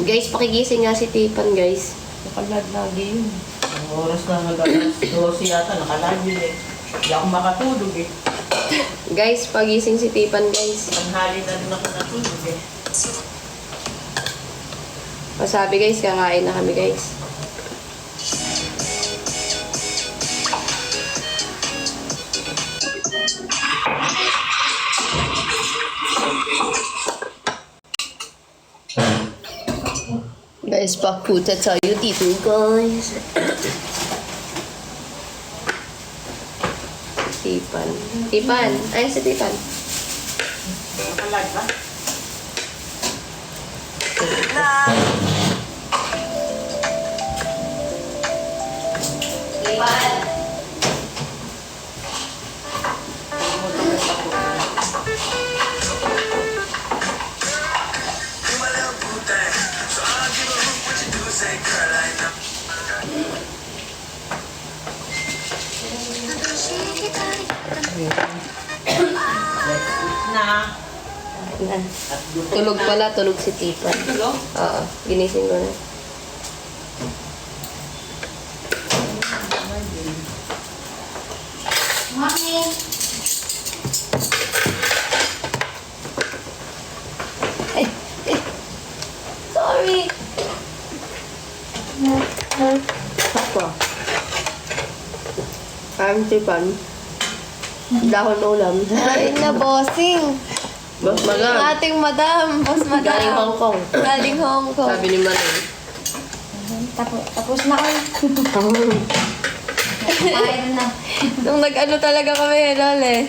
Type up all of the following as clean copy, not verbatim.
Guys, pakigising nga si Tipan, guys. Nakalag lagi yun. Ang oras na mag-alas 12 yata, nakalag yun eh. Hindi ako makatulog eh. Guys, pagising si Tipan, guys. Tanghali na rin ako natulog eh. Masabi, guys, kakain na kami, guys. Guys, pakuta tayo dito, guys. Tipan. Tipan. Ayun si Tipan. Nakalag ba? Tipan. Na. Tulog pala, tulog si Tipan. Tulog? Oo, ginising ko na. Morning. Ay, sorry. Apa? Parang Tipan. Dahon ulam. Kain na, bossing. Boss Ang Malang. ating madam. Boss madam. Galing Hong Kong. Galing Hong Kong. Sabi ni Malang. Tapos na kayo. Kain na. Nung nag-ano talaga kami, Lole.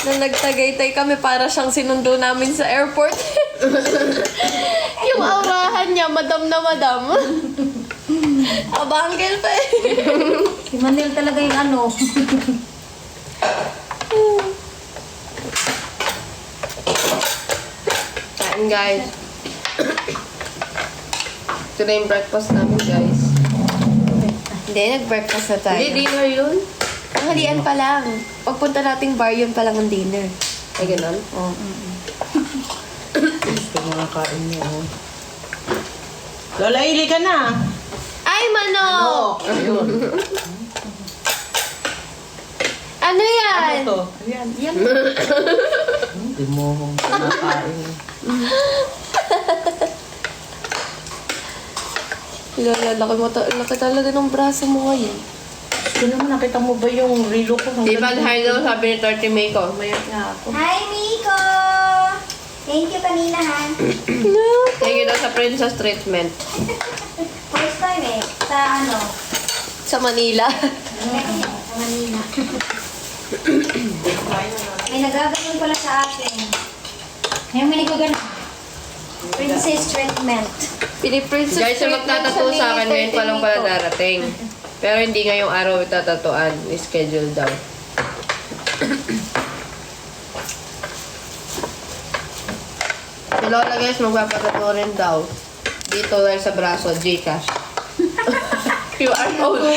Nung nagtagaytay kami, para siyang sinundo namin sa airport. Yung aurahan niya, madam na madam. Abangkel pa eh. Si Manil talaga yung ano. Kain, guys. Ito na yung breakfast namin, guys. Hindi, nag-breakfast na tayo. Hindi, dinner yun. Tanghalian pa lang. Pagpunta nating bar, yun pa lang ang dinner. Ay, ganun. Oh. Gusto mo na kain niyo. Oh. Lola, ili ka na. Ay, manok! Ayun. Ano yan? Ano to? Ayan, yan. Hindi mo kung kinakain. Lola, laki talaga ng braso mo ngayon. Gusto naman, nakita mo ba yung relo ko? Tipan, hi daw, sabi ni 30 May ko. Mayat nga ako. Hi, Miko! Thank you kanina, ha? Thank you daw sa princess treatment. First time eh. Sa ano? Sa Manila. Sa Manila. May nagagawin pala sa akin. Ngayon may nagagawin. Princess treatment. Piniprincess Guys, yung magtatato sa akin, ngayon pa lang pala Nico. darating. Pero hindi ngayong araw itatatuan. Schedule daw. Si Lola, guys, magpapatato rin daw. Dito lang sa braso, Gcash. QR code.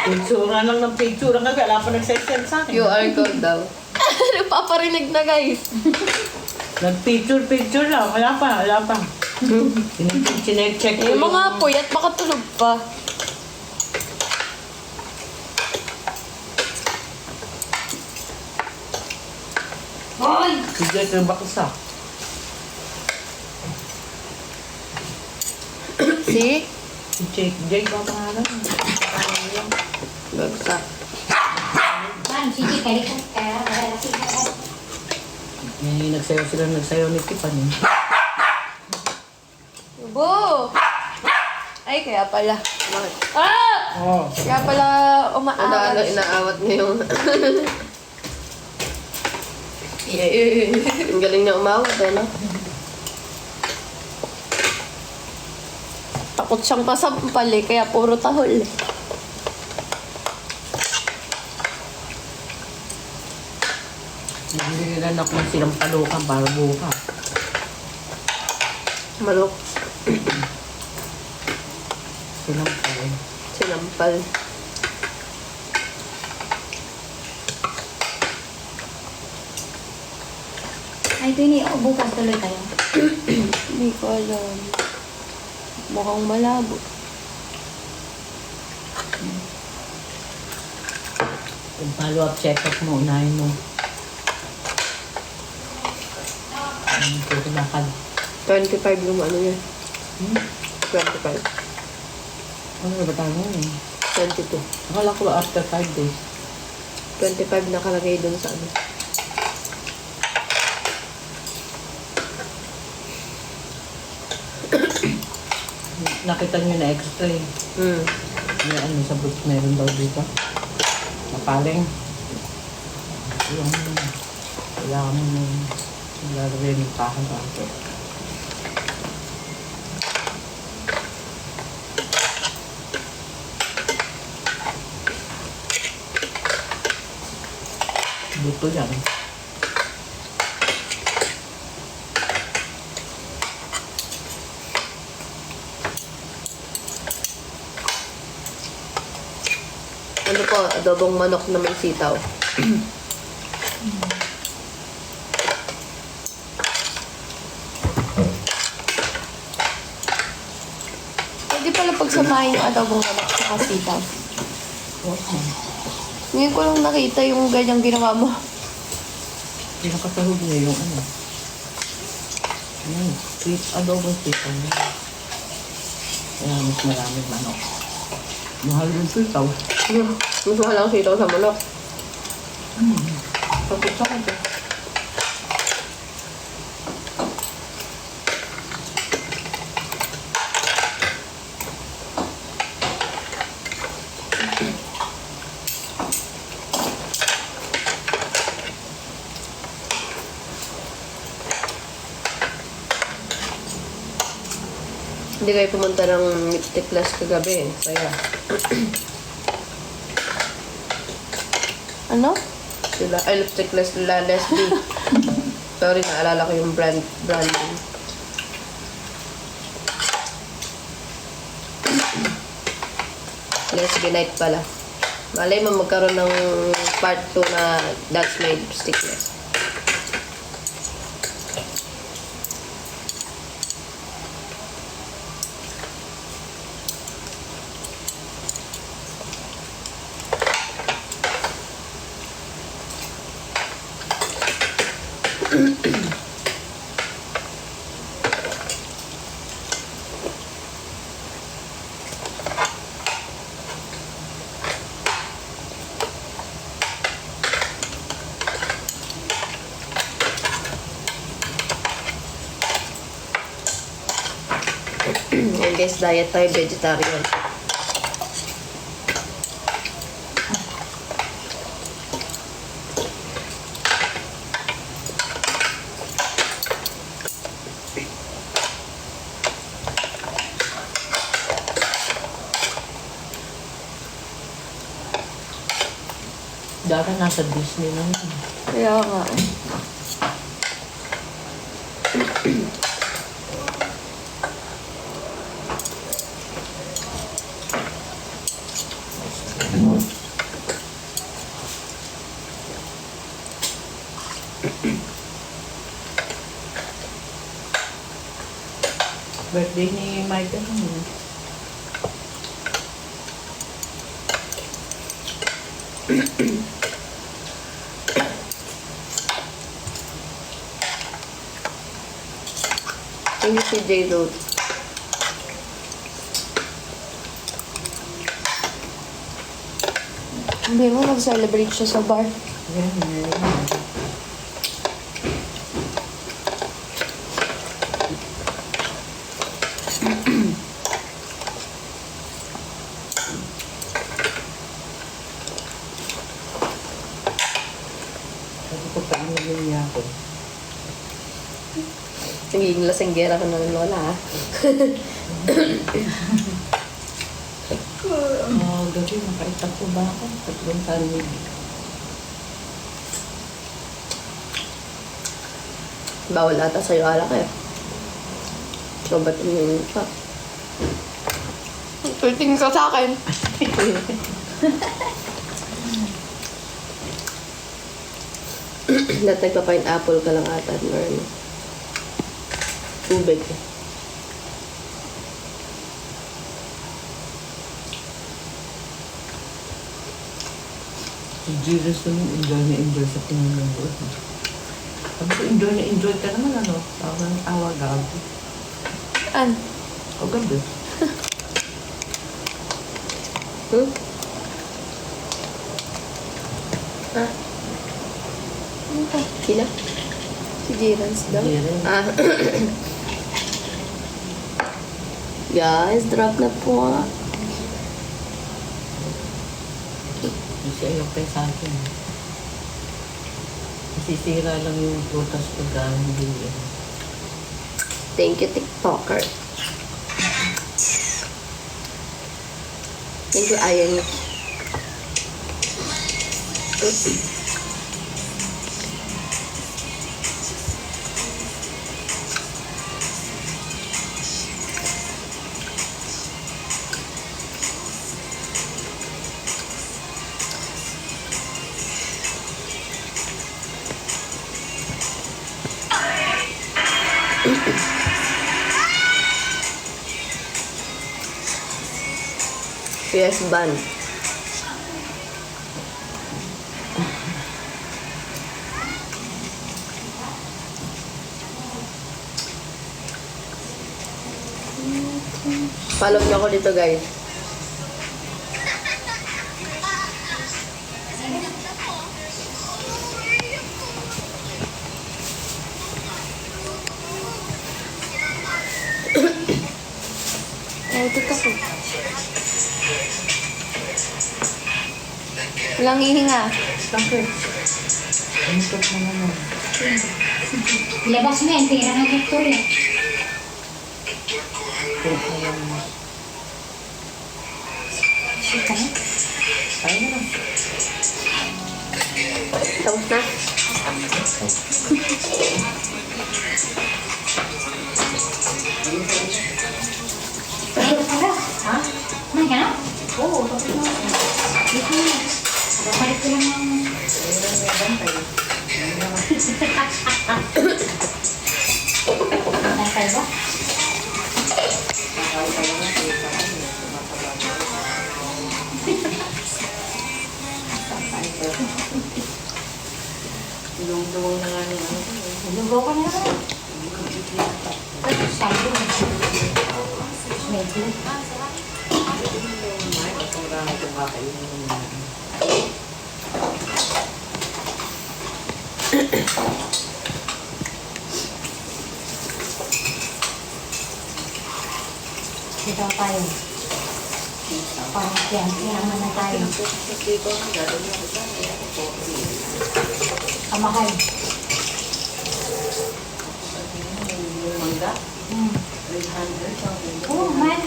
Picture lang ng picture. Ang gabi, wala pa nagsasend sa akin. QR code daw. Nagpaparinig na, guys. Nag-picture lang. Wala pa. Chinek-check ko Yung mga apoy at baka tulog pa. Hoy! Bigay ko yung baksa. Si? Si Jake ba pangalan? Bagsak. Man, sige, kalikot ka. Sige, Nagsayaw ni Tipan eh. Bo! Ay, kaya pala. Ah! Oo. Kaya pala Ano, umaawat. inaawat niya yung... Ang galing na umawat, ano? Takot siyang pasampal eh, kaya puro tahol eh. Nagbibigan ako ng silang palukan para bukas. Malok. Silang palukan. Sinampal. Ay, Twinnie, bukas tuloy tayo. Hindi ko alam. Mukhang malabo. Yung follow-up check-up mo, unahin mo. Puro lakad. 25 yung ano yan. 25. Ano na ba tayo ngayon? 22. Akala ko after 5 days. 25 nakalagay dun sa ano. Nakita nyo na x-ray. May ano sa boots meron daw dito. Napaling. Yung kailangan mo lalagay ng pahan ako. Buto yan. Ano po, adobong manok na may sitaw. Pwede pala pagsamahin yung adobong manok sa sitaw. Okay. Ngayon ko lang nakita yung ganyang ginawa mo. Pinakasahog niya yung ano. Ayan, sweet adobo sitaw niya. Kaya mas maraming manok. Mahal yung sitaw. Mas mahal ang sitaw sa manok. Tapos sa akin. Hindi kayo pumunta ng lipstick class kagabi. Kaya, Ano? sila, ay lipstick class nila, Leslie. Sorry, naalala ko yung branding. Leslie Night pala. Malay mo magkaroon ng part 2 na That's My Lipstick Class. And guys, diet tayo, vegetarian. Dati nasa Disney lang yun. Kaya nga. Birthday ni Michael. Hindi si J-Road. Hindi mo nag-celebrate siya sa bar. Yan, yan. Sabi ko pa niya ako. Nagiging lasenggera ka na ng lola, ha? Gabi, makaitak ko ba ako? Tatlong tanig. Bawal ata sa'yo alak eh. So, ba't umiinom ka? Tingin ka sa akin. Lahat nagpa-pineapple ka lang ata, or ano. Tubig. Si Jesus naman, enjoy na enjoy sa pinanonood. Sabi ko, enjoy na enjoy ka naman, ano? Parang awa gabi. An? O gabi. Hmm? Ah, Ano ka? sila? Si Jirans daw. Hindi rin. Ah. Guys, drop na po. Kasi ayaw kayo sa akin. Masisira lang yung prutas pagka hindi yan. Thank you, TikToker. Thank you, Ayan. Yes, ban. Follow niyo ako dito, guys. Oh, ito ko. Walang hihinga. Bakit? Antot na naman. Ilabas mo yan, pera ng doktor yan. Kung ayaw mo. Shit ka na. Ayaw na lang. Tapos na. Ayun ka ba? Ha? Kumain ka na? Oo, tapos na. Dito na. Bakalit ko lang ng... Bantay ba? Tulong-tulong na nga ng ano. Lugaw ka na naman. Ay, sabi ko. Medyo. Dito tayo. Parang yan, naman na tayo. Kamahal. Mangga? Hmm. 300 ang kilo. Oo, man.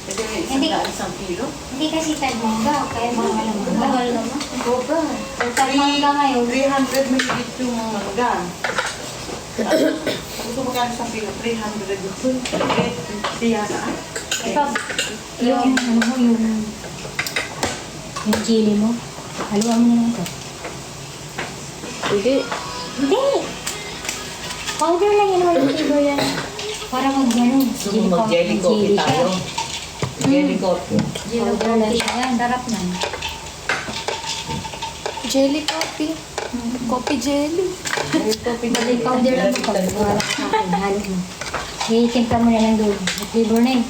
Pwede Hindi. isang kilo? Hindi kasi tagmangga, kaya mahal ang mangga. Mahal naman. Sobra. Ang tagmangga ngayon, 300 mahigit yung mangga. Sabi ko magkano sa kilo? 300 yung yata. ito, yung ano mo, yung chili mo, haluan mo na ito. Hindi. Hindi! Powder lang yun, walang flavor yan. Para mag-ano, Gusto mo mag-jelly coffee tayo? Jelly coffee. Powder lang siya yan, sarap na. Jelly coffee. Coffee jelly. Balik powder lang mo pag wala ka sa akin, halo mo. I-timpla mo na lang doon, may flavor na eh.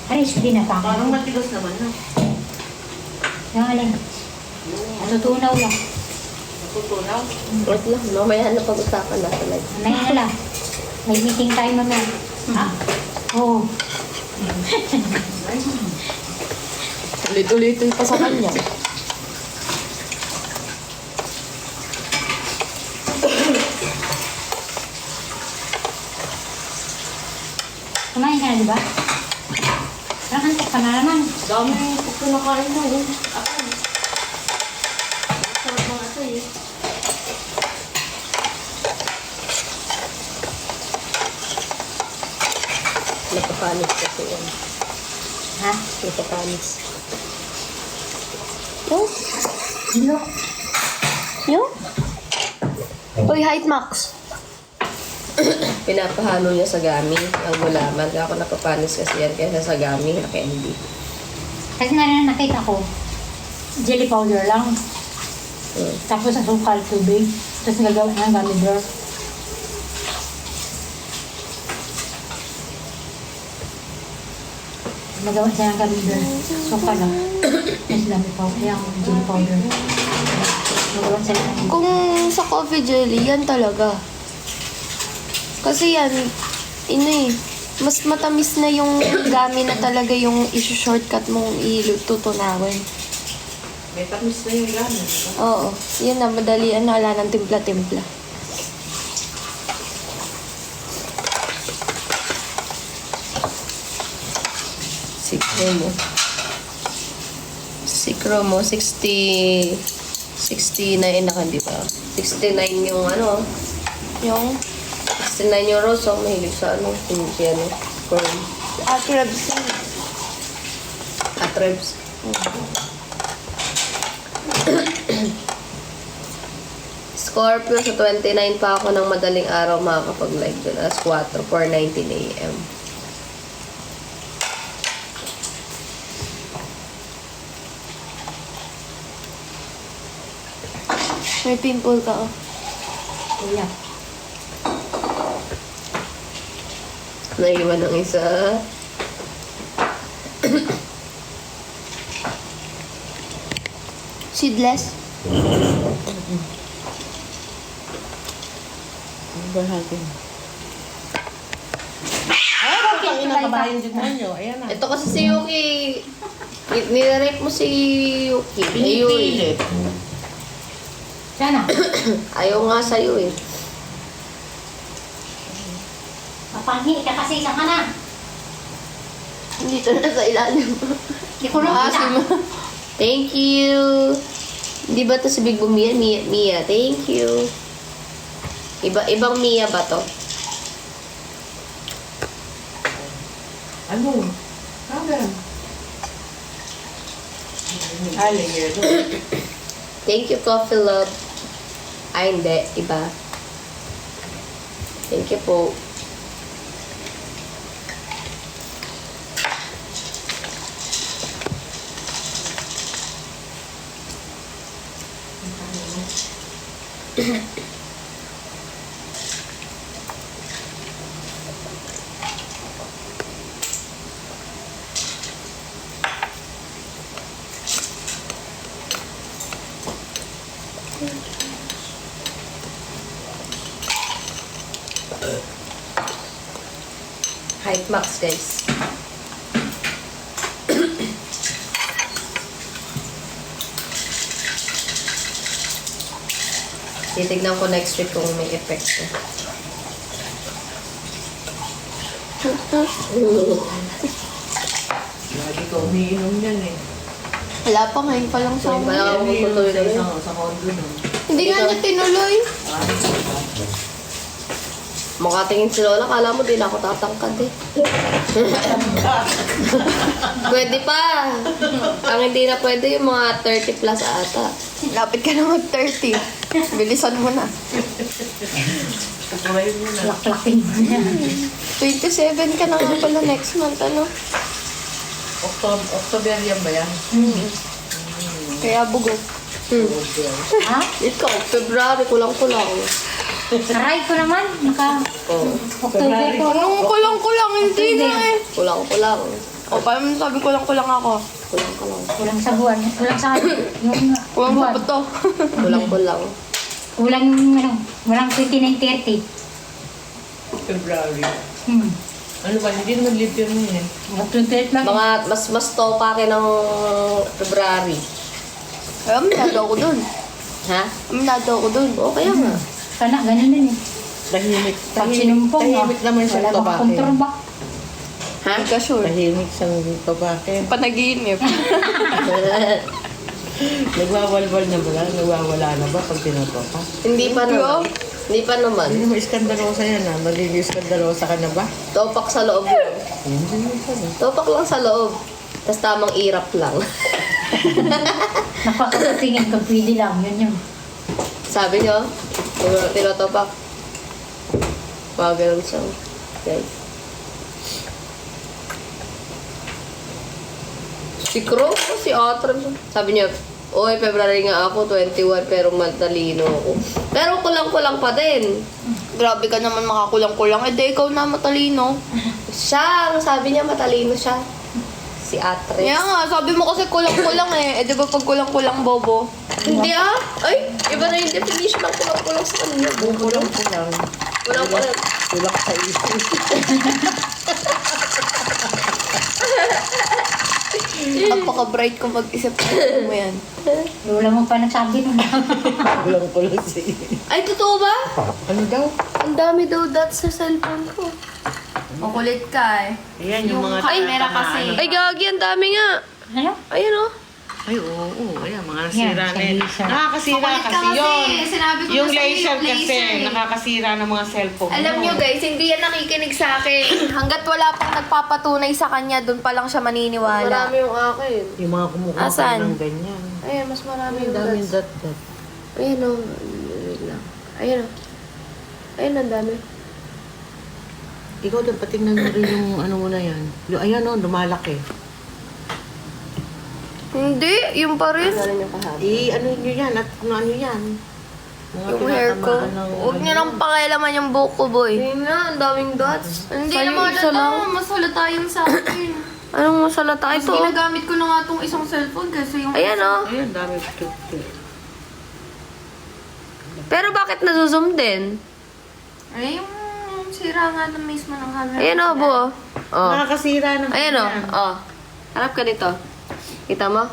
Aris, hindi na pa Parang ako. matigas naman na. Yung alin, natutunaw lang. Natutunaw. Wait lang, mamaya na pag-usapan na sa live. Mamaya na lang. May meeting tayo mamaya. Ha? Oo. Ulit-ulitin pa sa kanya. Kumain ka na, di ba? Parang antok ka na naman. Dami yung pinakain mo. Ako. Sarap mga ito eh. Napapanis kasi yan. Ha? Napapanis. Ito? Ilo. Yung? Uy, height max. Pinapahalo niya sa gami ang gulaman. Kaya ako napapanis kasi yan kaysa sa gami na candy. Kasi nakita ko, jelly powder lang. Tapos asukal, tubig. Tapos nagagawa ng gummy bear. Nagawa siya ng gummy bear. Asukal lang. Tapos gummy powder. Yung jelly powder. Nagawa siya ng Kung sa coffee jelly, yan talaga. Kasi yan, mas matamis na yung gami na talaga yung isi-shortcut mong tutunawin. May tamis na yung gano'n. Oo, yun na, madalian na, wala ng timpla-timpla. Sikro mo, 69 na ka, di ba? 69 yung ano, Yung 69 yung rose, so mahilig sa ano, hindi ano, corn. atrabs. Atrebs. Scorpio, sa 29 pa ako ng madaling araw makakapag-live dun. Alas 4, 4:19 a.m. May pimple ka, oh. kuya. Naiwan ng isa. Seedless. Bahagi. Ay, bakit ang inakabayan din ninyo? Ayan na. Ito kasi si Yuki. Nilarape mo si Yuki. Pinipilit. Sana. Ayaw nga sa'yo eh. Mapanghi ka kasi isa ka na. Dito na sa ilalim. Hindi ko nakita. Thank you. Di ba to si Big Boom Mia? Mia, thank you. Ibang Mia ba to? Ano? Kagan. Aling yun. Thank you, Coffee Love. Ay, hindi. Iba. Thank you po. Height max, guys. Titignan ko next week kung may effect ko. Lagi ka umiinom yan eh. Wala pa, ngayon pa lang sa Ngayon pa lang. Wala akong Umiinom tutuloy sa na isang sa condo nun. Hindi nga niya tinuloy. Makatingin si Lola, kala mo din ako tatangkad eh. Pwede pa. Ang hindi na pwede yung mga 30 plus ata. Lapit ka na mag-30. Bilisan mo na. Kukuhay mo na. Laklakin mo na. 27 ka na nga pala next month, ano? October yan ba yan? Kaya bugo. Ha? Ikaw, February, kulang-kulang. Aray ko naman. Oh, October ko. Anong kulang-kulang? Hindi na eh. kulang-kulang. O, paano sabi kulang-kulang ako? Kulang-kulang. Kulang sa buwan. Kulang sa yung Kulang buwan. pa ba to? Kulang-kulang. Kulang yung ano. Walang 29-30. February. Hmm. Ano ba? Hindi naman live yun eh. 28 lang. Mga mas topa ka ng February. Ay, aminado ako dun. Ha? Aminado ako dun. Oo, kaya nga. Sana, ganun din eh. Tahimik. Pag sinumpong, Tahimik naman siyang wala bang babae. kontrol ba? Ha? Hindi ka sure. Tahimik siyang babae. Panaginip. Nagwawalwal na ba? Nagwawala na ba pag tinotoka? Hindi pa naman. Hindi pa naman. Hindi mo iskandalosa yan ah. Magiging iskandalosa ka na ba? Topak sa loob lang. Hindi mo pa Topak lang sa loob. Tapos tamang irap lang. Napakatingin ko, pwede lang. Yun yun. Sabi niyo, tinotopak. Pagano'n siya. Guys. Si Crow o si Atron. Sabi niya, oy, February nga ako, 21, pero matalino ako. Pero kulang-kulang pa din. Grabe ka naman makakulang-kulang. Eh, di ikaw na matalino. Siya, sabi niya matalino siya. Si Atres. Kaya nga, sabi mo kasi kulang-kulang eh. Eh, di ba pag kulang-kulang bobo? Hindi ah. Ay, iba na yung definition ng kulang-kulang sa kanya. Kulang. Kulang-kulang. Kulang sa isip. Napaka-bright kung mag-isip mo yan. Lola mo pa nagsabi nun. Kulang sa isip. Ay, totoo ba? Ano daw? Ang dami daw dots sa cellphone ko. Makulit ka eh. Ayan yung mga camera kasi. Ay, gagi, ang dami nga. Ano? Ayan oh. Ay, oo. Ayan, mga Yan, nasira na yun. laser. Nakakasira Makulit ka kasi kasi. yun. Sinabi ko Yung na sa'yo, laser yung kasi, laser eh. nakakasira ng mga cellphone. Alam nyo guys, hindi yan nakikinig sa akin. Hanggat wala pang nagpapatunay sa kanya, doon pa lang siya maniniwala. Marami yung akin. Yung mga kumukuha Asan? ng ganyan. Ayan, mas marami Ang yung daming dots. dot. Ayan o. Wait lang. Ayan o. Ayan, ang dami. Ikaw din, patingnan mo rin yung ano mo na yan. Yung, ayan o, lumalaki. Hindi, yung pa rin. Ano yung kahapon? Ano nyo yan at kung ano yan. Mga Yung hair ko. tinatamaan ng Huwag ano. niyo nang pakialaman yung buhok ko, boy. Ayun nga, ang daming dots. Hindi Sa'yo naman isa lang. halata. Mas halata yung sa akin. Anong masalata Mas ito? ginagamit ko na nga itong isang cellphone kasi yung... Ayan oh. Ayan, dami cute. Pero bakit nasuzoom din? Ay, yung sira nga na mismo ng camera. Ayan oh, buo. Oh. Nakakasira ng Ayan oh. ganyan. Oh. Harap ka dito. Kita mo?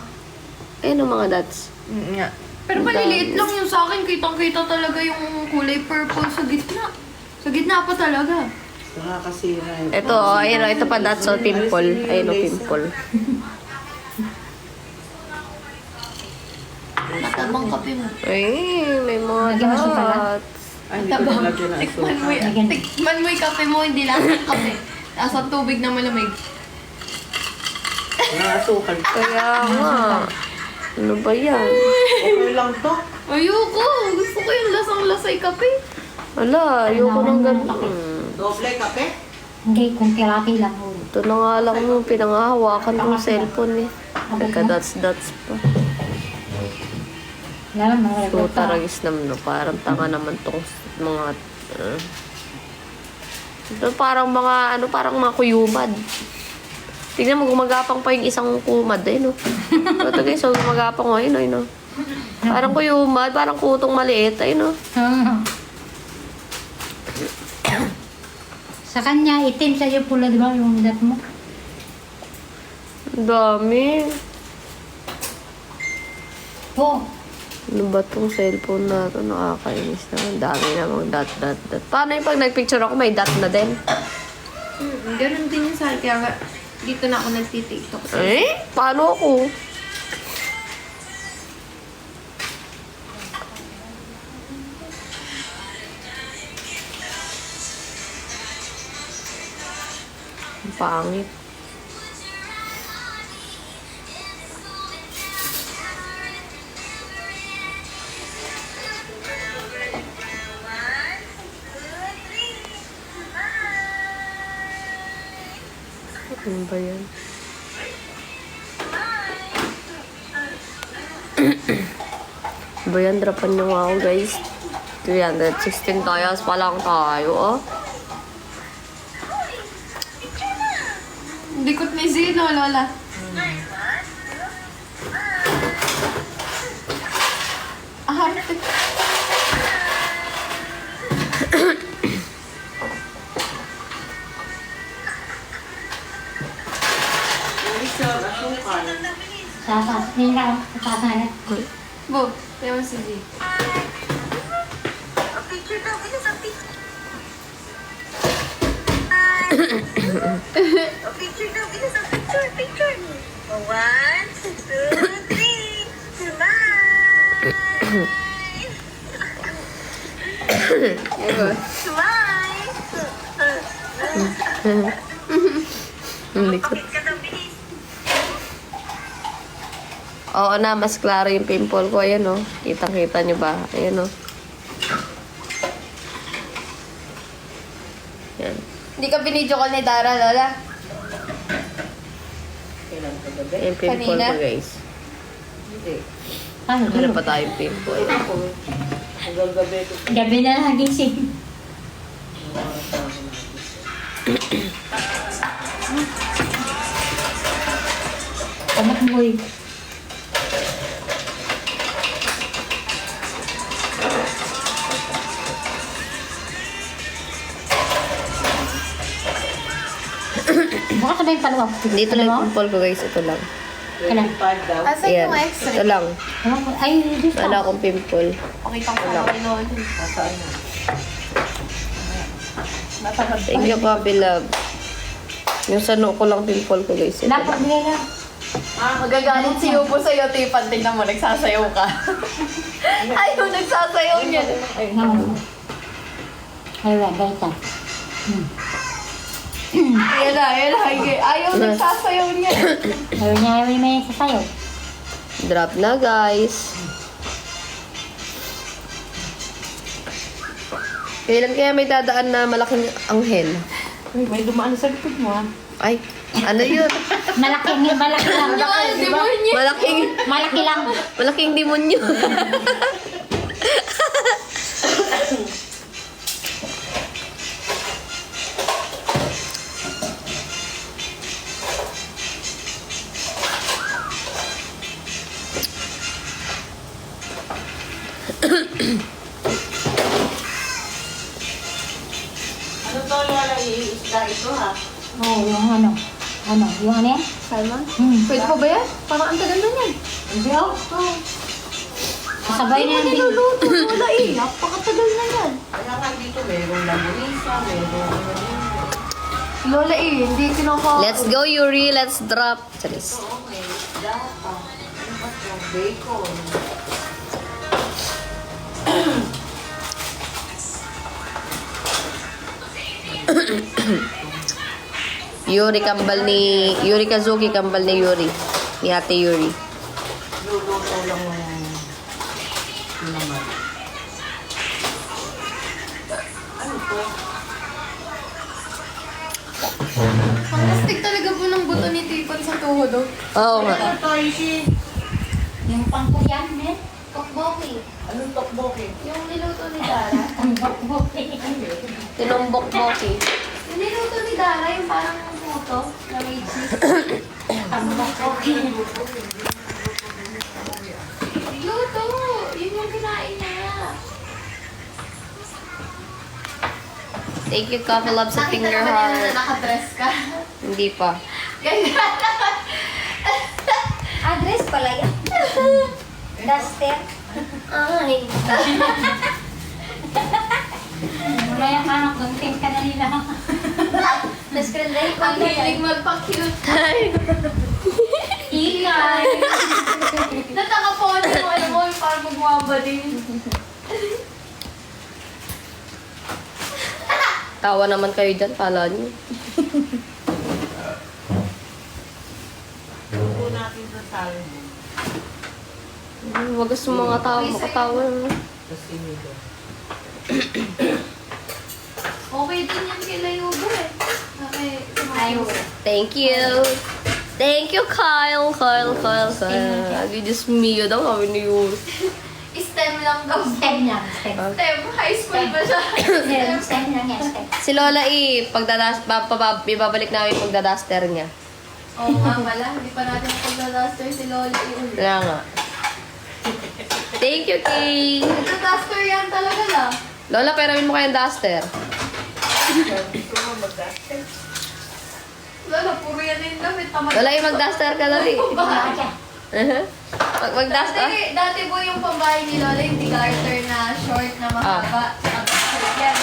Ayan oh, mga dots. Nga. Pero maliliit lang yung sa akin. Kitang-kita talaga yung kulay purple sa gitna. Sa gitna pa talaga. Nakakasira yun. Ito oh, ayan oh. Ito pa dots oh, pimple. Ayan oh, pimple. Matabang kape mo. Ay, may mga Lagyan mo siya pala? dots. Ay, hindi ko nalagyan ng Tikman mo, asukal. tikman mo yung kape mo, hindi lasang kape. Lasang tubig na malamig. Mga asukal. Kaya nga. Ano ba yan? Okay lang to. Ayoko! Gusto ko yung lasang-lasay kape. Wala, ayoko ng ganito. Doble kape? Hindi, kung tirati lang. Ito na nga lang mo, pinangahawakan kong cellphone eh. Nagka-dots-dots pa. Wala lang, mga So, taragis naman, no? Parang tanga naman tong mga... ito parang mga, ano, parang mga kuyumad. Tignan mo, gumagapang pa yung isang kumad eh, no? Ito guys, so gumagapang, ayun, ayun, no? Parang kuyumad, parang kutong maliit, ayun, no? Sa kanya, itim sa'yo pula, di ba? Yung dat mo. Ang dami. Oo. Ano ba tong cellphone na ito? Nakakainis na. Ang dami namang dot. Paano yung pag nagpicture ako, may dot na din? Ganun din yung sa akin. Kaya nga, dito na ako nagtitiktok. Eh? Paano ako? Ang pangit. Ano ba yan? Ano ba yan? Drapan nyo nga ako, guys. 316 tayas pa lang tayo, oh. Dikot ni Zino, Lola. Arte. Yung isa, asukal. Sasas. Hindi na, sasas. Bo, yaman si Z. Picture daw, bilis ang picture. 1, 2, 3, smile! Smile! Ang likot. Bakit ka daw, bilis? Oo na, mas klaro yung pimple ko. Ayan, oh. Kitang-kita nyo ba? Ayan, oh. Yan. Hindi ka binidyo call ni Dara, Lola? Kailan kagabi? Yung pimple Kanina? ko, guys. Hindi. Ano Ano pa tayong pimple? Ako, hanggang gabi ko. Gabi na nagising. Oras na ako nagising. Kumakboy. Baka sabay yung palawa. Dito lang yung pimple ko, guys. Ito lang. 25 daw. Asan Ayan. yung extra? Ito lang. Ay, dito. Wala akong pimple. Pakita ko lang kay Lola. Nasaan na? Matangad pa. Thank you, Papi Love. Yung sa noo ko lang pimple ko, guys. Ito Dapat lang. nila. Magagalit si Yubo sa'yo, Tipan. Tingnan mo, nagsasayaw ka. Ayaw, nagsasayaw niya. Ay, Ay, ganito. Yan na. Ayaw, nagsasayaw niya. Ayaw niya may sasayaw. Drop na, guys. Kailan kaya may dadaan na malaking anghel? Uy, may dumaan sa likod mo ah. Ay, ano yun? Malaki lang. Malaking, Malaki lang. malaking demonyo. Ano to, Lola? Iisda ito ha? Oo, yung ano. Yung ano yan? Salmon? Pwede pa ba yan? Parang ang tagal na yan. Hindi oh. Sabay na yung Niluluto, Lola eh. Napakatagal na yan. Kaya nga dito, mayroong lamurisa, mayroong ano yun. Lola eh, hindi kinuha. Let's go, Yuri. Let's drop. Charis. Oo, may isda pa. Ano ba ito? Bacon. Yuri kambal ni... Yuri Kazuki kambal ni Yuri. Ni Ate Yuri. Luluto lang mo yung naman. Ano to? Plastic talaga po ng buto ni Tipan sa tuhod. Oo nga. Ano to, Ishi? Yung pangkuyan, men. Tokboki. Anong tokboki? Yung niluto ni Dara. Ang bakboki. Tinumbok-boki. Yung niluto ni Dara, yung parang puto na may cheese. Ang bakboki. Luto! Yun yung kinain niya. Thank you, Coffee Love sa finger Nakita naman nila na heart. nakadress ka. Hindi pa. Ganyan. Address pala yan. Duster. Ay. Mamaya ka na, content ka na nila. Tapos kaya ko Ang hilig magpa-cute. Ingay. Natakapon mo, alam mo, parang magwaba din. Tawa naman kayo dyan, pala niyo. Luto natin sa salmon. Wagas sa mga tao, makatawa naman. Tapos sinigo. Okay din yan kay Layubo eh. Okay, Ayaw. Thank you. Thank you, Kyle. Kyle. Diyos mio daw, kami ni Yuri. STEM lang daw. Step lang, step. STEM, high school ba siya? Step lang yan, step. Si Lola ibabalik namin yung pagdadaster niya. Oo nga pala, hindi pa natin pagdadaster si Lola iulit. Wala nga. Thank you, Kay. Nagdadaster yan talaga lang. Lola, peramin mo kayong duster. Gusto mo mag-gasket? Lola, puro yan na yung damit. Tamad. Lola, mag-duster ka dali. Baka siya. Mag-duster? Dati po yung pambahay ni Lola, yung garter na short na mahaba. Shirt yan.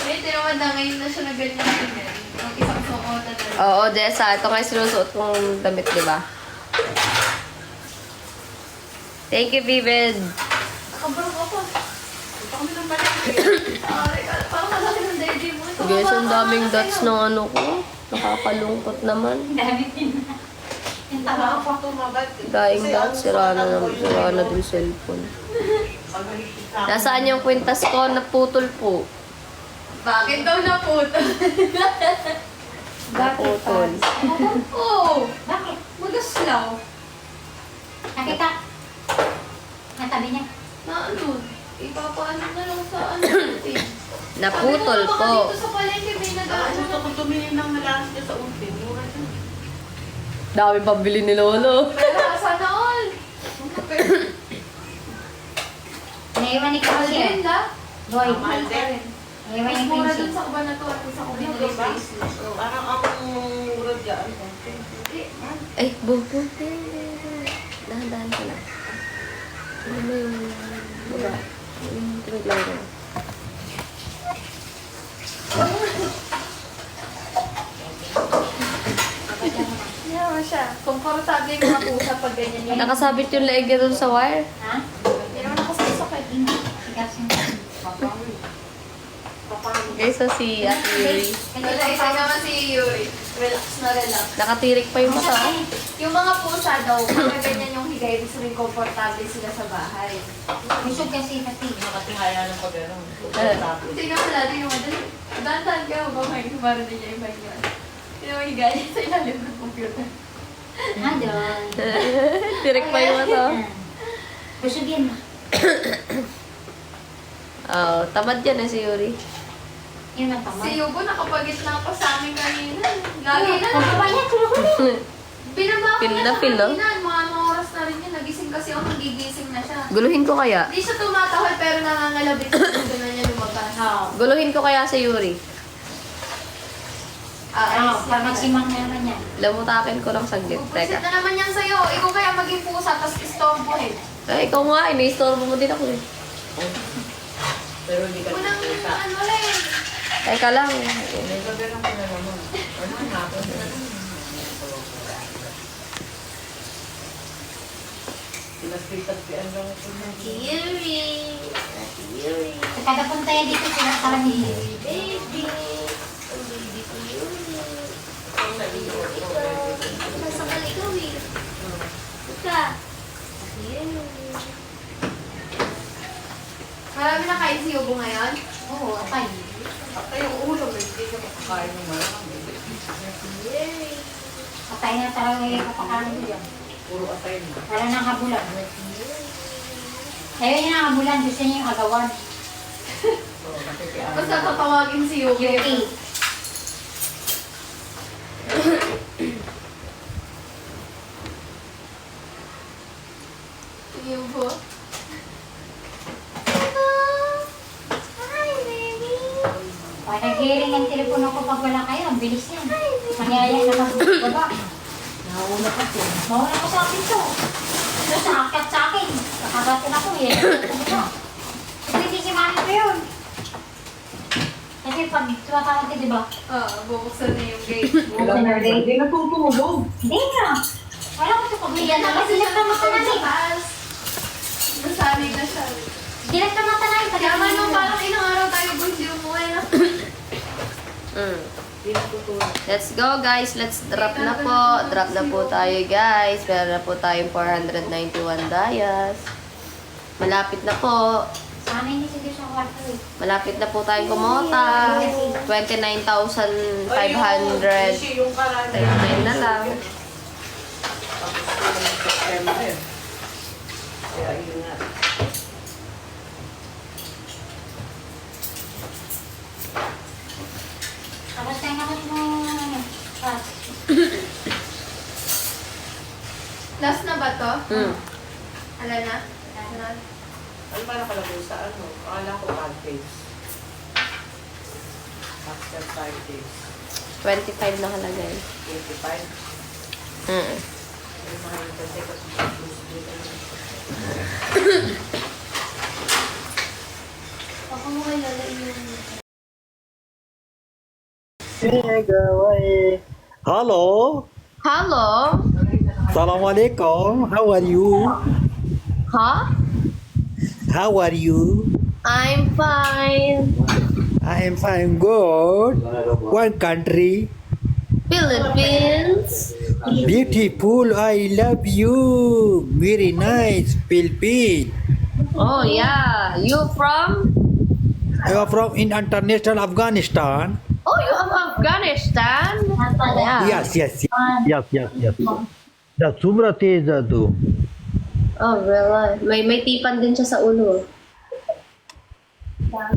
May tinamad na ngayon na siya na ganyan din. Yung isang sukotan na. Oo, Jessa. Ito nga sinusuot kong damit, di ba? Thank you, Vivid. Nakabarong ako. Ito kami ng palengke. Parang malaki ng daddy mo. Ito, Guys, ang parang daming malaki dots ng- ng ano ko. Nakakalungkot naman. Dami din. Yung Tama tawa ako ko. tumagat. Daing Kasi dots, sira na din cellphone. Paghalikit sa akin. Nasaan yung kwintas ko? Naputol po. Bakit daw naputol? Naputol. Oo. Bakit? Magaslaw. Nakita? Natabi niya. Na ano? Ipapaano na lang sa ano natin. Naputol Sabi mo, po. baka dito sa palengke may nag-ano. Gusto ko tumingin ng nalas niya sa ultim. Mura siya. Dami pambili ni Lolo. Pero sana all. Naiwan ni Mahal Kasi. din la. Boy. Mahal pa rin. Naiwan Mas ni mura Quincy. dun sa kabanatuan kung sa Ano kuminili ba? bracelet. Parang ang mura dyan. Ay, bubo. Dahan-dahan ka lang. Ano mo yung mura? Yung tiniglaro. Hindi naman siya. Komportable yung mga pusa pag ganyan yung... Nakasabit yung leeg niya dun sa wire. Ha? Hindi naman nakasasakit. Sikas yung Guys, so si Ate Yuri. Wala, isa naman si Yuri. Relax na relax. Nakatirik pa yung mata. oh. Yung mga pusa daw, pag ganyan yung higay, ibig sabihin komportable sila sa bahay. Busog kasi pati. Nakatingaya ng pag ano. Tapos. Hindi nga wala din yung madali. Dandan ka, huwag may kumara din niya yung bahay. Hindi naman higay niya sa ilalim ng computer. Ah, doon. Tirik pa yung mata. oh. Busog yan. Oh, tamad yan eh si Yuri. Yun ang tama. Si Yugo nakapagitna pa sa amin kanina. Lagi na. Pagpapayan, tuloy. Binaba ko Feel na na sa feel, no? kanina. Mga anong oras na rin yun. Nagising kasi ako, nagigising na siya. Guluhin ko kaya. Hindi siya tumatahol pero nangangalabit sa gusto na niya lumabas. Guluhin ko kaya si Yuri. Ah, pamagsimang naman yan. Lamutakin ko lang saglit. Pupusit Teka. na naman yan sa'yo. Ikaw kaya maging pusa, tapos istombohin. Ay, ikaw nga. Ina-store mo din ako eh. Pero hindi ka Unang nakita. ano rin. Teka lang. May gagawin ko na naman. Ano nga ako? Pinag-pitan-pian lang ito. Yuri. Yuri. Kada punta yan dito sila sa ni Baby. Ang baby ko Yuri. Masakal ikaw eh. Ika. Yuri. Marami na kain si Yugo ngayon? Oo, atay. At yung ulo, hindi ka makakain ng marami. Yuri. Atay na talaga yung kapakanan ko dyan. Puro atay na. Wala nang habulan. Ayaw niya ng habulan, gusto niya yung agawan. So, nakikialam. Basta tatawagin si Yugo. Yuki. Yugo. Hi, baby. Pag nag-hearing ang telepono ko pag wala kayo, ang bilis yan. Mangyaya na mag-baba. Nauna kasi. Mawala ko sa akin to. Sa akat sa akin. Nakagatin ako eh. Hindi si mami ko yun. Kasi pag tumatawag ka, di ba? Bubuksan na yung gate. Buksan na rin. Hindi natutulog. Hindi na. Wala ko ito pagbigyan na. Kasi nagkamata na sa eh. taas. Nasanay na siya. Hindi nagkamata na eh. Kaya man nung parang ilang araw tayo gusto umuwi na. Hindi natutulog. Let's go guys. Let's drop na po. Drop na po tayo guys. Meron na po tayong 491 dayas. Malapit na po. Sana hindi sila sa kwarto eh. Malapit na po tayong kumota. 29,500. Yung karami. 39 na lang. Tapos yung September. Kaya yun nga. Tapos tayo naman mo, pass. Last na ba to? Ala na? Ano ba nakalagay sa ano? Akala ko 5 days. After 5 days. 25 nakalagay. 25. May mga yun kasi kasi Ako mo kilala yung... Hello. Hello? Assalamualaikum. How are you? Huh? How are you? I'm fine. I am fine. Good. One country. Philippines. Beautiful. I love you. Very nice. Philippines. Oh yeah. You from? You are from in international Afghanistan. Oh, you have Afghanistan? Yeah. Yes, yes, yes, yes, yes. The Sumra Teja do. Oh, really? May tipan din siya sa ulo.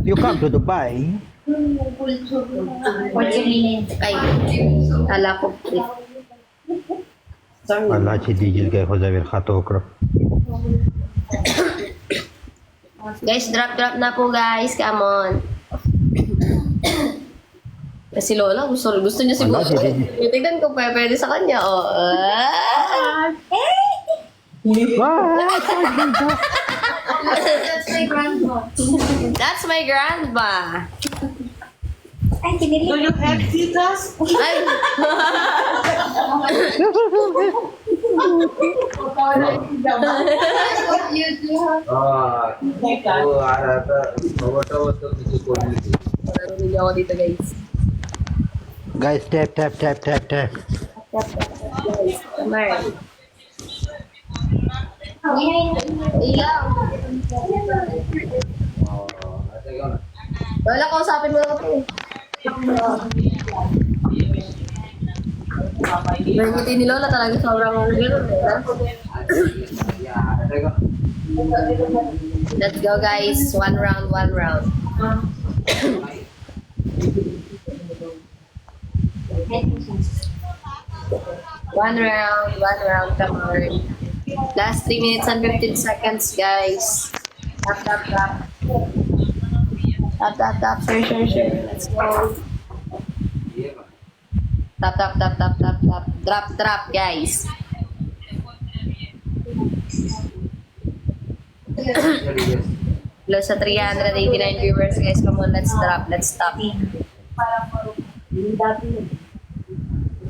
You come to Dubai. 40 minutes. Ay, kala ko. Sorry. Allah ci dijil kay Khuzawir khatokra. Guys, drop na po guys. Come on. Si Lola, gusto niya siguro. Wala, sige. Tignan ko pwede sa kanya. Oh. That's my grandma. That's my grandma. Ay, kinilig. Do you have titas? Ay. What you do have? Narinig ako dito guys. Guys, tap, tap, tap, tap, tap. Tamar. Ilaw. Lola, kausapin mo ako. Yung ngiti ni Lola talaga sobrang gano'n. Let's go guys. One round. One round, come on. Last 3 minutes and 15 seconds, guys. Tap. Tap. Sure. Let's go. Tap. Drop, guys. Close sa 389 viewers, guys. Come on, let's drop. Let's stop.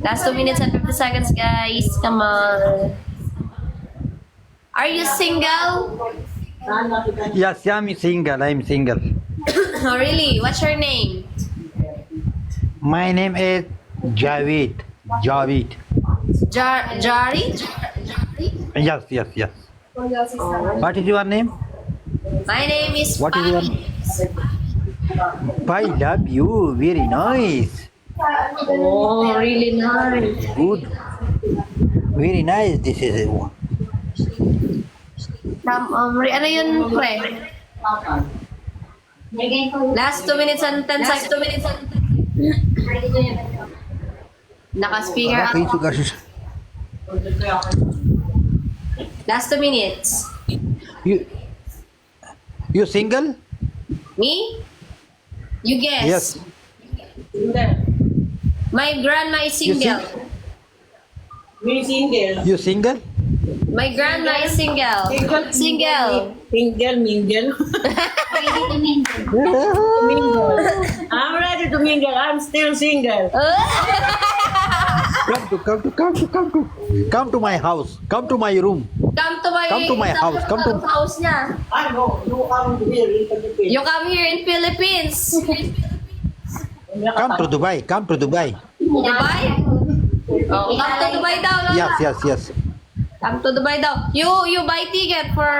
Last 2 minutes and 50 seconds, guys. Come on. Are you single? Yes, I'm single. Oh, really? What's your name? My name is Javed. Jari? Yes. What is your name? My name is What is your Pami. I love you. Very nice. Oh, really nice. Good. Very nice. This is one. Ano yun, pre? Last 2 minutes and 10 seconds. Naka-speaker Wala kayo ako. sugar. Last 2 minutes. You single? Me? You guess. Yes. My grandma is single. Me single. You single? My grandma is single. Single. Mingle. Ready to mingle. I'm ready to mingle. I'm still single. Come to my house. Come to my room. Come to my house. Come to house niya. I know. You are here in the Philippines. You come here in Philippines. Come to Dubai. Dubai? Oh, come to Dubai daw, Lola. Yes. Come to Dubai daw. You buy ticket for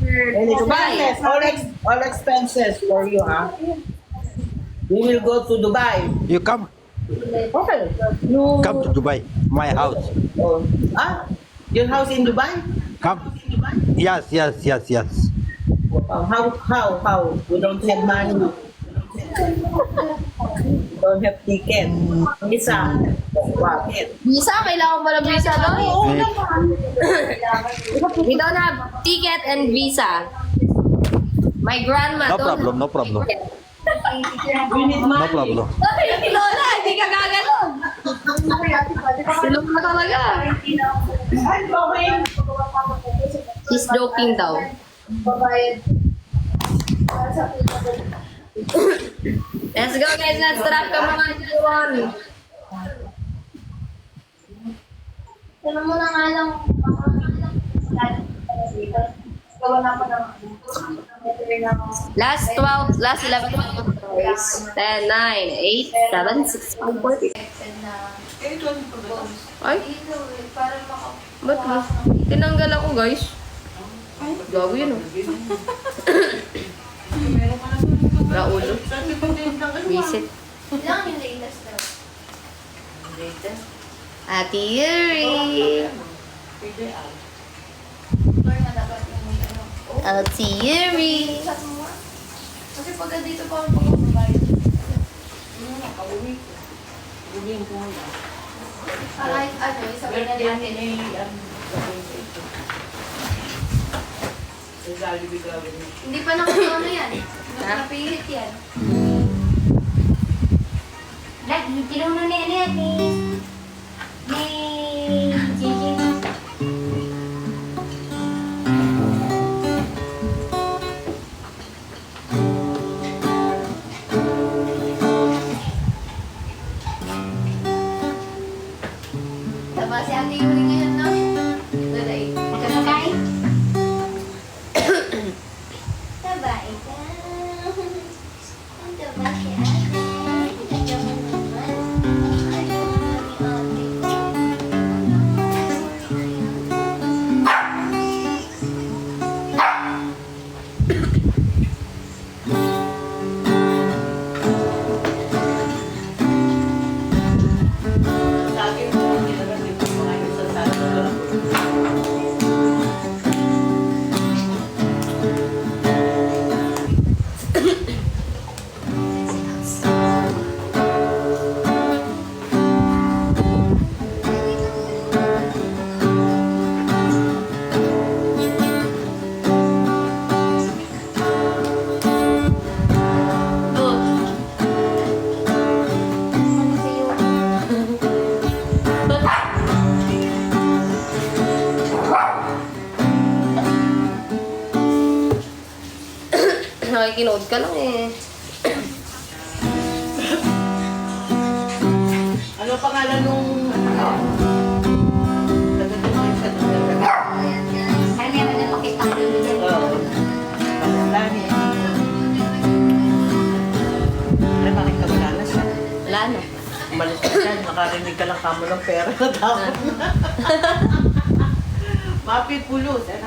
Dubai. All expenses for you, huh? We will go to Dubai. You come. Okay. Come to Dubai. My house. Oh. Your house in Dubai? Come. Yes. How? We don't have money. Don't have ticket. Visa. Bakit? Visa? Kailangan mo ng visa doon? We don't have ticket and visa. My grandma don't No problem. We need money. No problem. Ay, Lola, hindi ka gaganon. Si Lola talaga. I'm going. She's joking daw. Let's go guys, let's drop ka mga everyone. Alam mo na nga lang. Gawa na ko ng Last 12, last 11 guys. 10, 9, 8, 7, 6, 5, 4. Ay, ba't mo? Tinanggal ako guys. Gago yun oh. Raulo. Sabi ko din lang, ano Visit. Ilang yung latest daw? Latest. Ate Yuri. Pwede ah. Or nga dapat yung ano. Ate Yuri. Chat mo nga. Kasi pag dito pa ako pag-provide. Ulihin ko muna. Para ano, isabay na natin. Sa Jollibee gawin mo. Hindi pa nakakano yan. Hindi pa napilit yan. Lagi, tinunod ni ano yan, ni Gigi. Diba si Ate Yuri ngayon, no? Daday. Magkakakain? Sabay ka. Ang diba si ate? Ayaw mo naman. Ayaw mo ni ate ko. Sa akin, hindi naman din ko mga yun sa salo. Ano sa'yo? Nakikinood ka lang eh. Ano pangalan nung nagdadagdag sa nagdadagdag? Ay, meron na pakita ko yung video. Oo. Lani. Ay, bakit ka wala na siya? Wala na. Umalis ka siya, nakarinig ka lang kamo ng pera na dapat na. Mapipulos. Eh,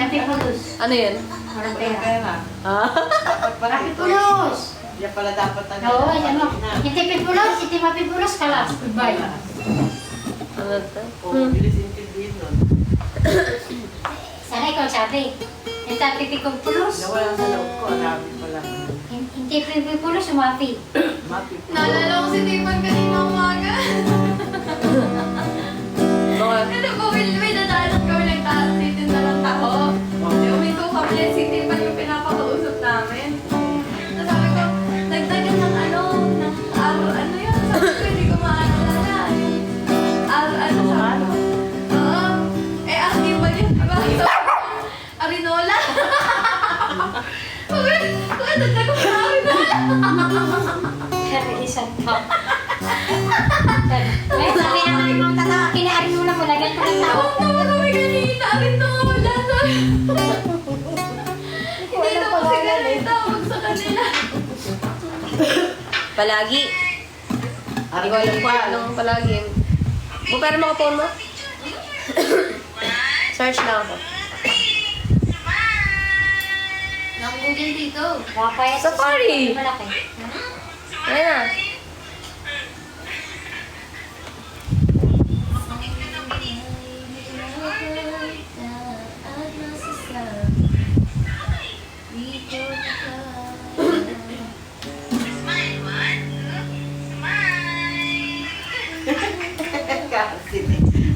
Napipulos. Ano yun? Parang pera. pera. Ah? Dapat pala. Napipulos! Yan pala dapat na. Oo, yan mo. Hindi pipulos, hindi mapipulos ka lang. Goodbye. Ano to? Oo, bilis intindihin nun. Sana ikaw sabi. Hindi pipikong pulos. Nawala sa loob ko, arabi pala. Hindi pipulos, umapi. Mapipulos. Naalala ko si Tipan kanina umaga. Bakit? Ano po, may dadaanan kami ng taas dito na lang ako. Uminto kami, si Tipan yung pinapakausap namin. Tapos sabi ko, nagdagan ng ano, ng ano yun? Sabi ko, hindi ko maalala. Yung ano sabi ko. Oo. Eh, active ba yun? Diba? So, Arinola. Bakit nagdagan ko na Arinola? Isang pa. May sabi naman yung mga tatawa, kinaari mo lang mo, lagyan ko ng tao. Oo, naman kami kanina. Arinola. Hindi na po siguro itawag sa kanila. Palagi. Hindi ko alam pa nung palagi. Pero mga phone mo? Search lang ako. Nang Google dito. Rapay. Safari. Malaki. Ayan na.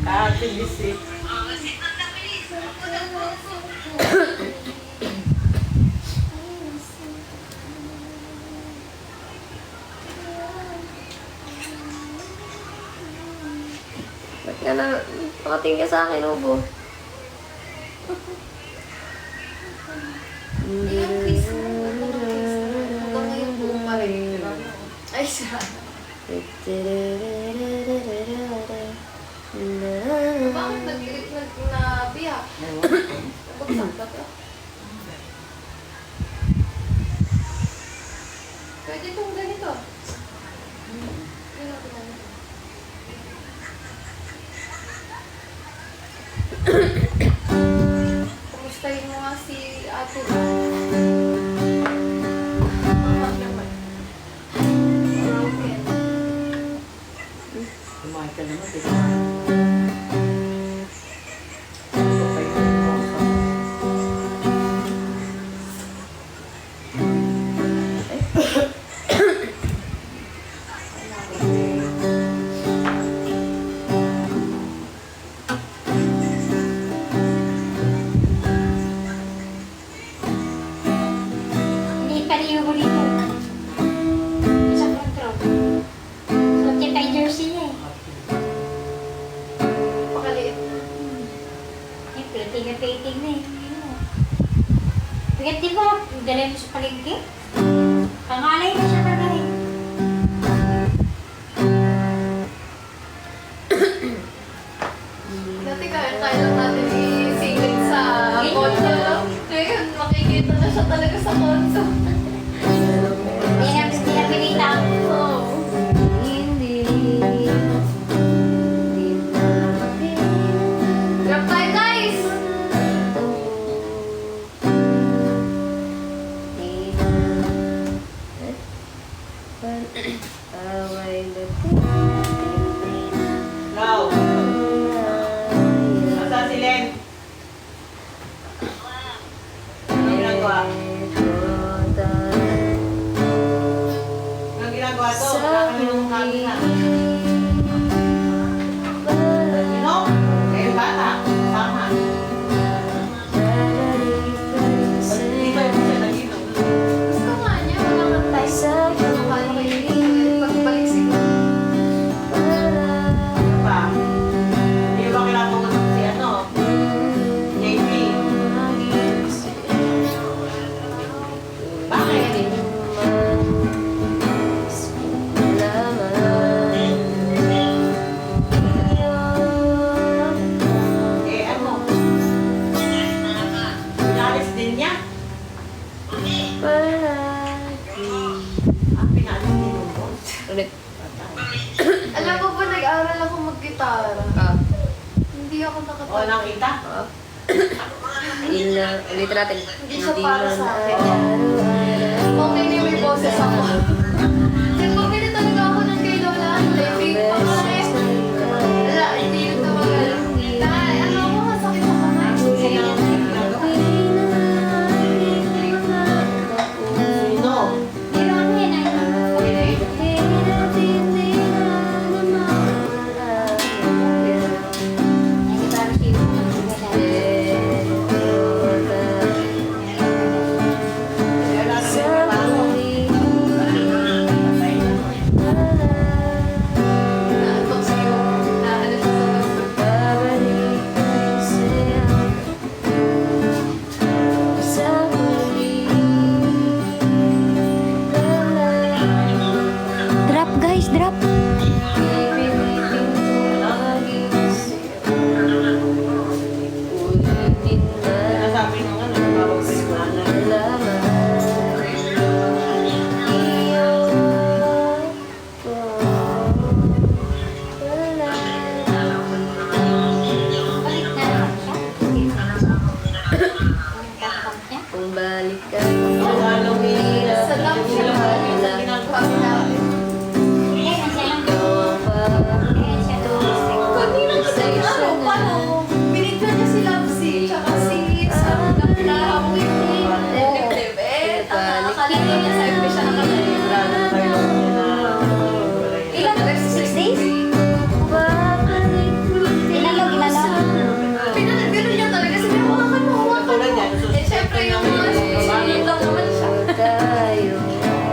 Kakakinis eh. Ba't ka na, nakatingin ka sa akin, Ubo? Ilang quiz mo? Hanggang ngayon buong pa rin. Ay, siya. Bakit nag-nabiyak? Nabagsak ba to? Pwede itong ganito. Yun ako ganito. Kumustahin mo nga si ate. Sa front row. So, kita yung jersey niya eh. Pakaliit. Eh, painting na eh. Bigat di ba? Dalhin mo sa palengke? Pangalay na siya kagahin. Dati kaya lang natin isingit sa konso. Ngayon, makikita na siya talaga sa konso. Hindi na pinita. Oo. Grab tayo, guys! Now, nasa si Len? Ano ginagawa? Anong ginagawa to? Kakaminong kami na. Sino? Eh, bata. Sama. Ba't hindi ba yung siya nag-inom? Gusto nga niya, wala kang time. Ano ka na kayo? Pagbalik siguro. Ano pa? Hindi ba kailangan ko si ano? JP. Bakit? Eh, ano? Pinalis din niya? Ah, pinalis din mo? Ulit. Alam mo ba, nag-aaral ako mag-gitara. Hindi ako O, nakatapos. nakita? Ulit natin. Hindi siya para sa akin. Okay na may boses ako. Kaya pumili talaga ako ng kay Lola. Like, pa nga eh. Wala, hindi yun tumagal. Ano ako, masakit sa kamay. Sino? Hindi na ako yan ay. Hindi ba rin sino Naantok sa'yo. Naano siya sa doktor. Drop guys, drop. Nasabi nung ano, tawag sa yung nanay. Balik na lang siya. Kakabang niya. Kung balik ka. Ang anong hirap. Sa lang siya. Ginagawa. Hindi na siya lang. Hindi na siya lang. Kanina kasi, ano, paano? Binigyan niya si Lapsi, tsaka si Sam na pinahawi yung liblib. Eh, akala niya sa FB siya nakalayo. Wala na tayo na Ilan? 6 days? Pinanagano niya talaga. Sabi mo, hawakan mo, hawakan mo. Eh, syempre yung mga susunod lang naman siya.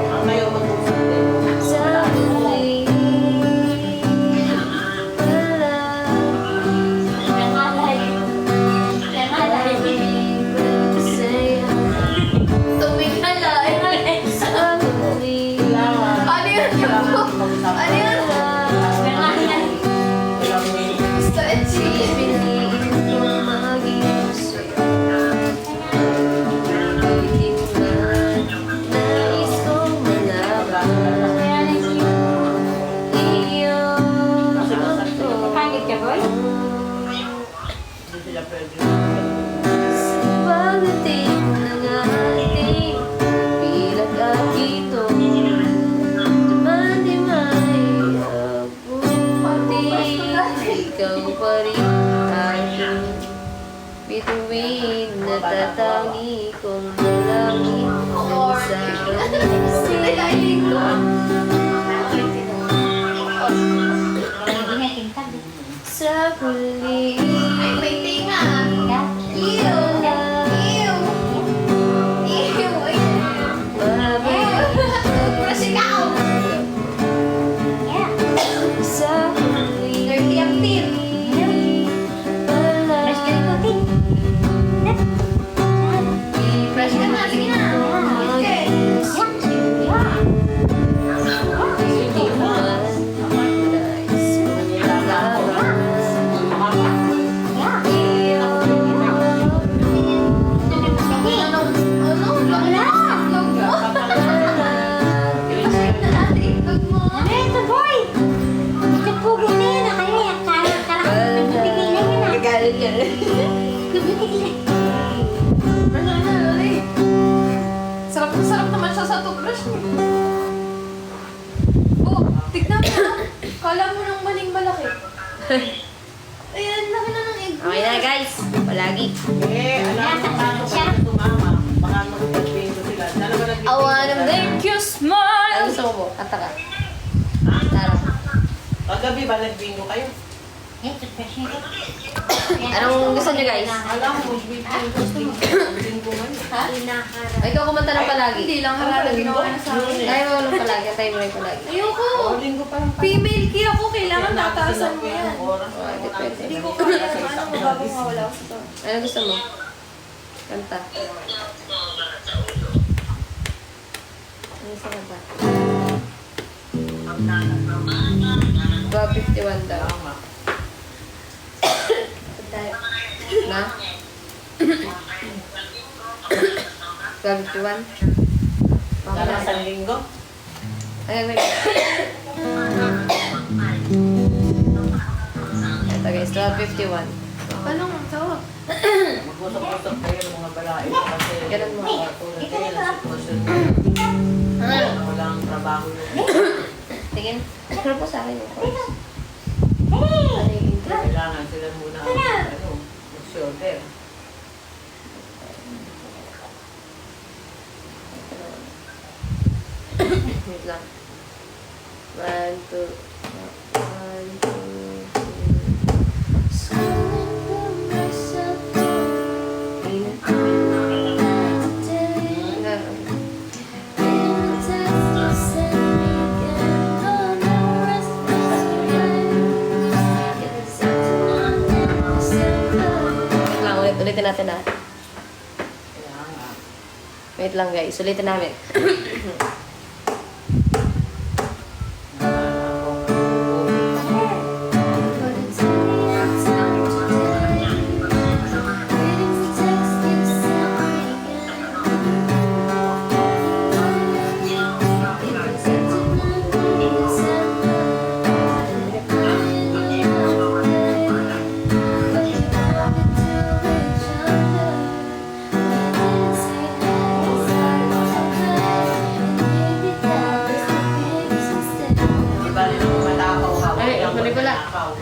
ang kayo mag-usap din. Nangalay. Nangalay. Tumihalay. Ano yun? Ano yun? Nangalay. Stretchy. Pangit ka, boy? Hindi sila pwede. Ikaw pa rin aking bituin, natatangi kong malangin ang sa Nilayin ko. Hindi niya tintag. sa huli. Ay, may tinga. Yeah. Ew. Ew. Ew. Ew. Babalik Oh, tignan mo. Kala mo nang maling malaki. Ayan, laki na ng egg. Okay na guys. Palagi. Alam mo, paano ka tumama? Baka mag-bingo sila. Dalawa lang I wanna make you smile. Ano gusto mo po? Kanta ka. Tara. Kagabi ba nag-bingo kayo? Anong gusto niyo guys? Alam mo, bingo ngayon. Ay, ikaw kumanta ng palagi. Hindi lang harara ginawa na sa akin. Ay, mo ng palagi. Tayo mo yung palagi. Ayoko. Linggo pa lang. Female key ako. Kailangan tataasan mo yan. Oras. Depende. Hindi ko kaya. Ano, mababang mawala ako sa to. Ano gusto mo? Kanta. Ano gusto kanta? 12:51 daw. Tama. Na? 12:51? Dala sa linggo? Ay, wait. Ito guys, 12:51. Anong tawa? Mag-usap-usap kayo ng mga balae kasi Ganun mo. tulad kayo na sitwasyon. Walang trabaho yun. Tingin. Ano po sa akin yung course? Ano yung intro? Kailangan sila muna mag-shoulder. Wait lang. 1, 2, 1, 2, 3. Ulitin natin na. Kailangan. Wait lang guys, ulitin namin. Iba rin ang matakaw ka. Ay, Walang huli ko lang. matakaw.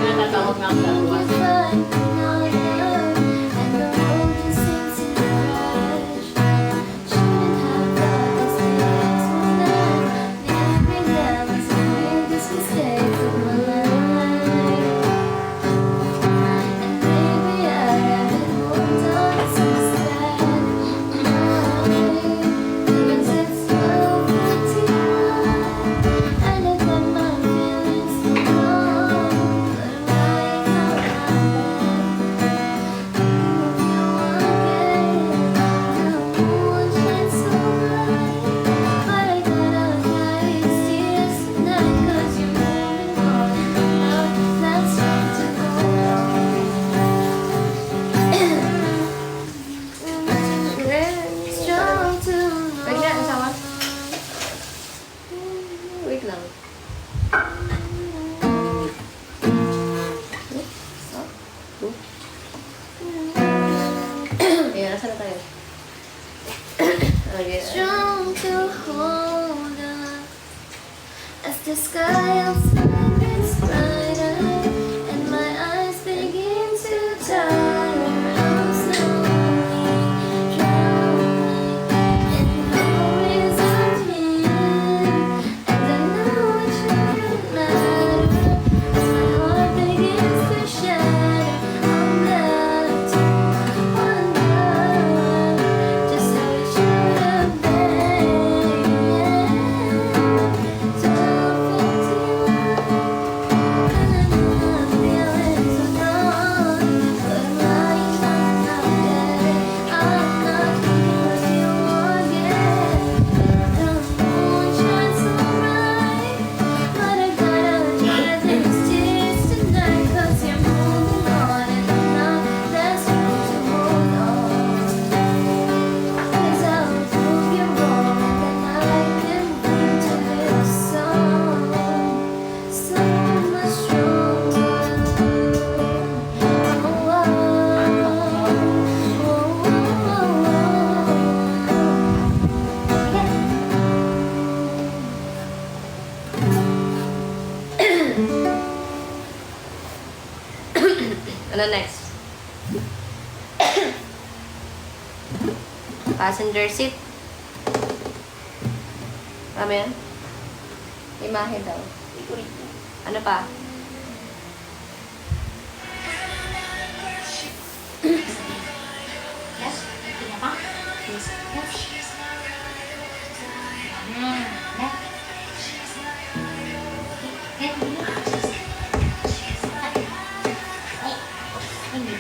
Natatawag na ang dalawa. Ano next? Passenger seat. Ano yan? Imahe daw. Ano pa? Yes? Hindi na pa? Yes.